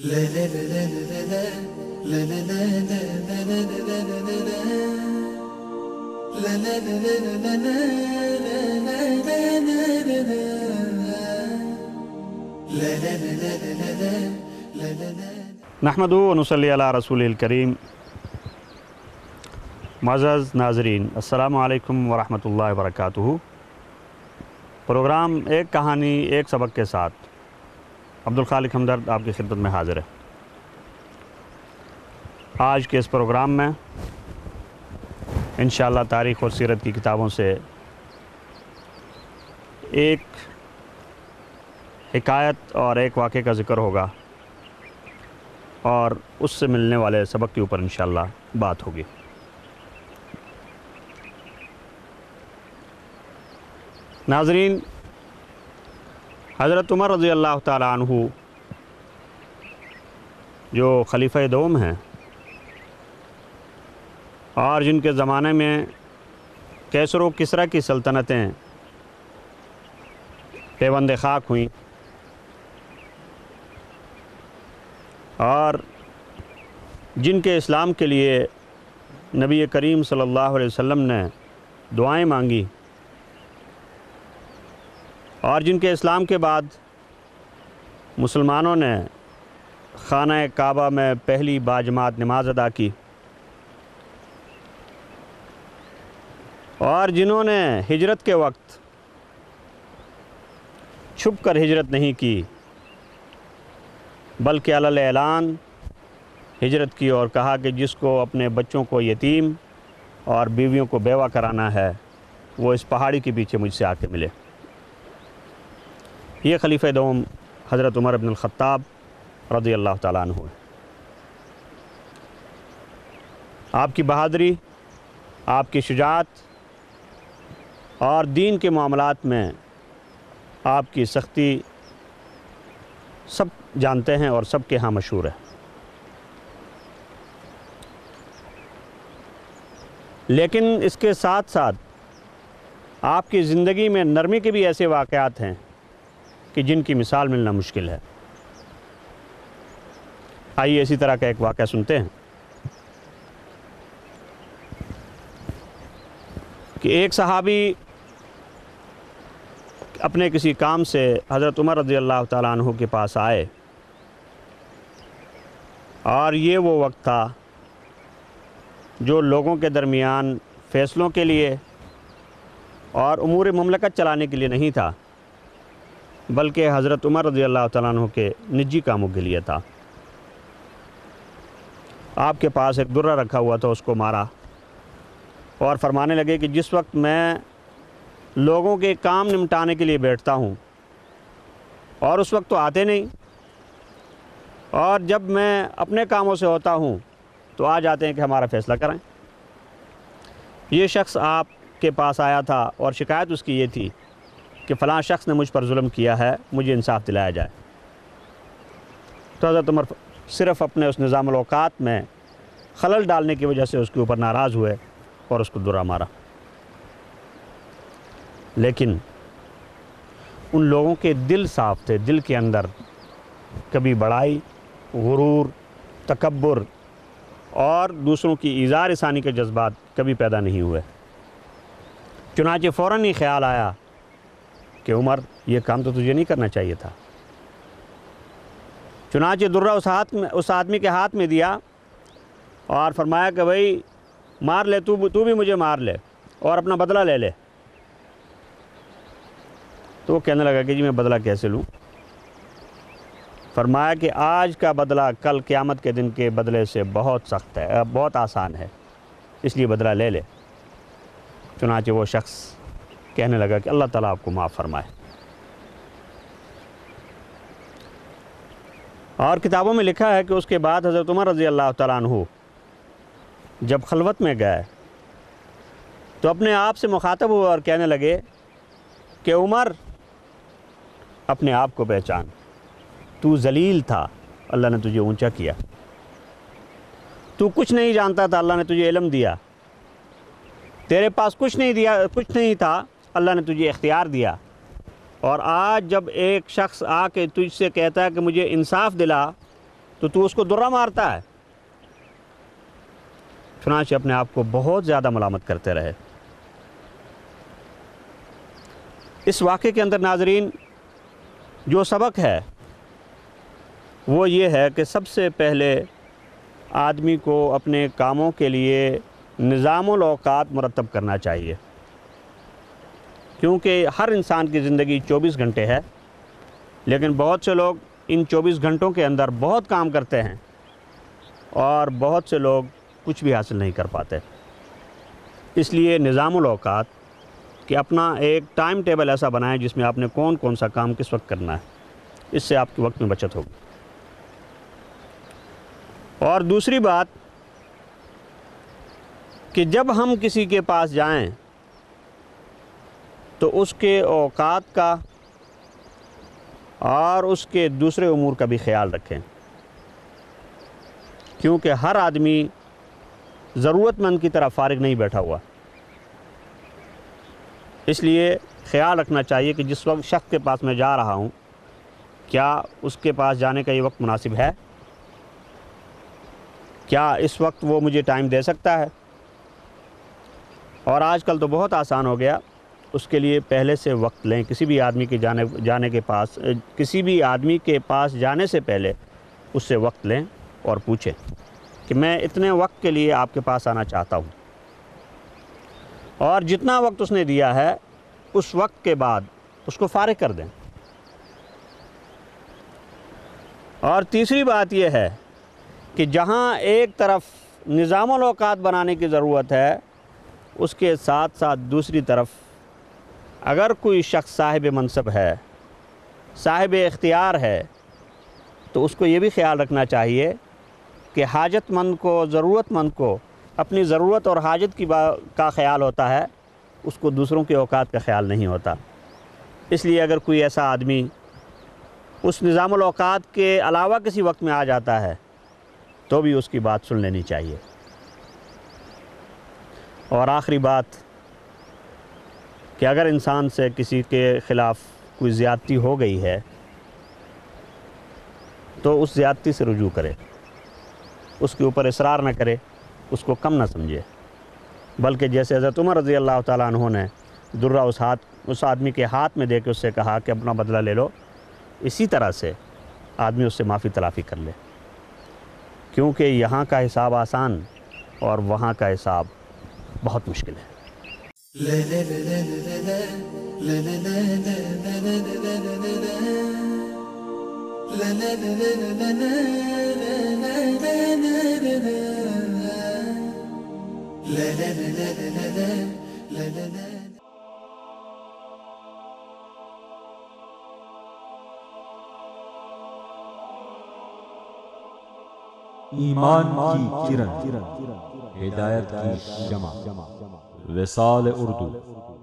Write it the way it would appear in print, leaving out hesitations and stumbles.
نحمدہ و نصلی علی رسول الکریم۔ معزز ناظرین، السلام علیکم ورحمۃ اللہ وبرکاتہ۔ پروگرام ایک کہانی ایک سبق کے ساتھ عبدالخالق ہمدرد آپ کی خدمت میں حاضر ہے۔ آج کے اس پروگرام میں انشاءاللہ تاریخ اور سیرت کی کتابوں سے ایک حکایت اور ایک واقعے کا ذکر ہوگا اور اس سے ملنے والے سبق کے اوپر انشاءاللہ بات ہوگی۔ ناظرین، حضرت عمر رضی اللہ تعالیٰ عنہ جو خلیفہ دوم ہیں اور جن کے زمانے میں کیسر و کسریٰ کی سلطنتیں پیوند خاک ہوئیں اور جن کے اسلام کے لیے نبی کریم صلی اللہ علیہ وسلم نے دعائیں مانگی اور جن کے اسلام کے بعد مسلمانوں نے خانہ کعبہ میں پہلی باجماعت نماز ادا کی اور جنہوں نے ہجرت کے وقت چھپ کر ہجرت نہیں کی بلکہ علی اعلان ہجرت کی اور کہا کہ جس کو اپنے بچوں کو یتیم اور بیویوں کو بیوہ کرانا ہے وہ اس پہاڑی کے پیچھے مجھ سے آ کے ملے۔ یہ خلیفہ دوم حضرت عمر بن الخطاب رضی اللہ تعالیٰ عنہ ہے۔ آپ کی بہادری، آپ کی شجاعت اور دین کے معاملات میں آپ کی سختی سب جانتے ہیں اور سب کے ہاں مشہور ہے۔ لیکن اس کے ساتھ ساتھ آپ کی زندگی میں نرمی کے بھی ایسے واقعات ہیں کہ جن کی مثال ملنا مشکل ہے۔ آئیے اسی طرح کا ایک واقعہ سنتے ہیں کہ ایک صحابی اپنے کسی کام سے حضرت عمر رضی اللہ تعالیٰ عنہ کے پاس آئے اور یہ وہ وقت تھا جو لوگوں کے درمیان فیصلوں کے لیے اور امور مملکت چلانے کے لیے نہیں تھا بلکہ حضرت عمر رضی اللہ تعالیٰ عنہ کے نجی کاموں کے لیے تھا۔ آپ کے پاس ایک درہ رکھا ہوا تھا، اس کو مارا اور فرمانے لگے کہ جس وقت میں لوگوں کے کام نمٹانے کے لیے بیٹھتا ہوں اور اس وقت تو آتے نہیں، اور جب میں اپنے کاموں سے ہوتا ہوں تو آ جاتے ہیں کہ ہمارا فیصلہ کریں۔ یہ شخص آپ کے پاس آیا تھا اور شکایت اس کی یہ تھی کہ فلاں شخص نے مجھ پر ظلم کیا ہے، مجھے انصاف دلایا جائے۔ تو حضرت عمر صرف اپنے اس نظام الاوقات میں خلل ڈالنے کی وجہ سے اس کے اوپر ناراض ہوئے اور اس کو درہ مارا۔ لیکن ان لوگوں کے دل صاف تھے، دل کے اندر کبھی بڑائی، غرور، تکبر اور دوسروں کی ایذا رسانی کے جذبات کبھی پیدا نہیں ہوئے۔ چنانچہ فوراً ہی خیال آیا کہ عمر، یہ کام تو تجھے نہیں کرنا چاہیے تھا۔ چنانچہ درہ اس آدمی کے ہاتھ میں دیا اور فرمایا کہ بھائی مار لے، تو بھی مجھے مار لے اور اپنا بدلہ لے لے۔ تو وہ کہنے لگا کہ جی میں بدلہ کیسے لوں؟ فرمایا کہ آج کا بدلہ کل قیامت کے دن کے بدلے سے بہت سخت ہے، بہت آسان ہے، اس لیے بدلہ لے لے۔ چنانچہ وہ شخص کہنے لگا کہ اللہ تعالیٰ آپ کو معاف فرمائے۔ اور کتابوں میں لکھا ہے کہ اس کے بعد حضرت عمر رضی اللہ تعالیٰ عنہ جب خلوت میں گئے تو اپنے آپ سے مخاطب ہوئے اور کہنے لگے کہ عمر، اپنے آپ کو پہچان، تو ذلیل تھا، اللہ نے تجھے اونچا کیا۔ تو کچھ نہیں جانتا تھا، اللہ نے تجھے علم دیا۔ تیرے پاس کچھ نہیں تھا، اللہ نے تجھے اختیار دیا۔ اور آج جب ایک شخص آ کے تجھ سے کہتا ہے کہ مجھے انصاف دلا تو اس کو درہ مارتا ہے۔ چنانچہ اپنے آپ کو بہت زیادہ ملامت کرتے رہے۔ اس واقعے کے اندر ناظرین جو سبق ہے وہ یہ ہے کہ سب سے پہلے آدمی کو اپنے کاموں کے لیے نظام الاوقات مرتب کرنا چاہیے، کیونکہ ہر انسان کی زندگی 24 گھنٹے ہے، لیکن بہت سے لوگ ان 24 گھنٹوں کے اندر بہت کام کرتے ہیں اور بہت سے لوگ کچھ بھی حاصل نہیں کر پاتے۔ اس لیے نظام الاوقات کہ اپنا ایک ٹائم ٹیبل ایسا بنائیں جس میں آپ نے کون سا کام کس وقت کرنا ہے، اس سے آپ کے وقت میں بچت ہوگی۔ اور دوسری بات کہ جب ہم کسی کے پاس جائیں تو اس کے اوقات کا اور اس کے دوسرے امور کا بھی خیال رکھیں، کیونکہ ہر آدمی ضرورت مند کی طرح فارغ نہیں بیٹھا ہوا۔ اس لیے خیال رکھنا چاہیے کہ جس وقت شخص کے پاس میں جا رہا ہوں کیا اس کے پاس جانے کا یہ وقت مناسب ہے، کیا اس وقت وہ مجھے ٹائم دے سکتا ہے۔ اور آج کل تو بہت آسان ہو گیا، اس کے لیے پہلے سے وقت لیں۔ کسی بھی آدمی کے پاس جانے سے پہلے اس سے وقت لیں اور پوچھیں کہ میں اتنے وقت کے لیے آپ کے پاس آنا چاہتا ہوں، اور جتنا وقت اس نے دیا ہے اس وقت کے بعد اس کو فارغ کر دیں۔ اور تیسری بات یہ ہے کہ جہاں ایک طرف نظام الاوقات بنانے کی ضرورت ہے، اس کے ساتھ ساتھ دوسری طرف اگر کوئی شخص صاحب منصب ہے، صاحب اختیار ہے، تو اس کو یہ بھی خیال رکھنا چاہیے کہ حاجت مند کو، ضرورت مند کو اپنی ضرورت اور حاجت کا خیال ہوتا ہے، اس کو دوسروں کے اوقات کا خیال نہیں ہوتا۔ اس لیے اگر کوئی ایسا آدمی اس نظام الاوقات کے علاوہ کسی وقت میں آ جاتا ہے تو بھی اس کی بات سن لینی چاہیے۔ اور آخری بات کہ اگر انسان سے کسی کے خلاف کوئی زیادتی ہو گئی ہے تو اس زیادتی سے رجوع کرے، اس کے اوپر اصرار نہ کرے، اس کو کم نہ سمجھے، بلکہ جیسے حضرت عمر رضی اللہ تعالیٰ عنہ نے درہ اس آدمی کے ہاتھ میں دے کے اس سے کہا کہ اپنا بدلہ لے لو، اسی طرح سے آدمی اس سے معافی تلافی کر لے، کیونکہ یہاں کا حساب آسان اور وہاں کا حساب بہت مشکل ہے۔ ایمان کی کرن، ہدایت کی شمع، وصال اردو۔